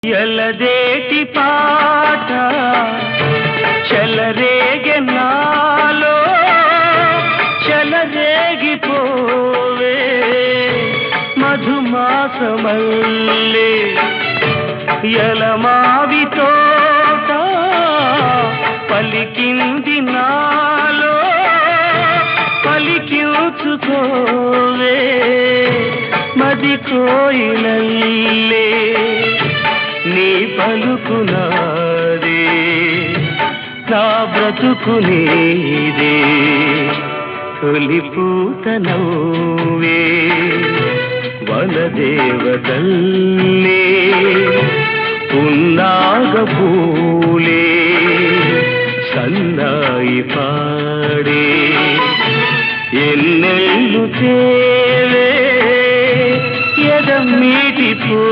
ఎలదేటి పాట చెలరేగె నాలో చెలరేగిపోవే మధుమాసమల్లే ఎలమావి తోట పలికింది నాలో పలికించుకోవే మది కోయిలల్లే నీ పలుకునాదే నా బ్రతుకు నీదే తొలి పూత నవ్వే వనదేవతల్లే పున్నాగ పూలే సన్నాయి పాడే ఎన్నెల్లు తేలే ఎదమ్మీటి పో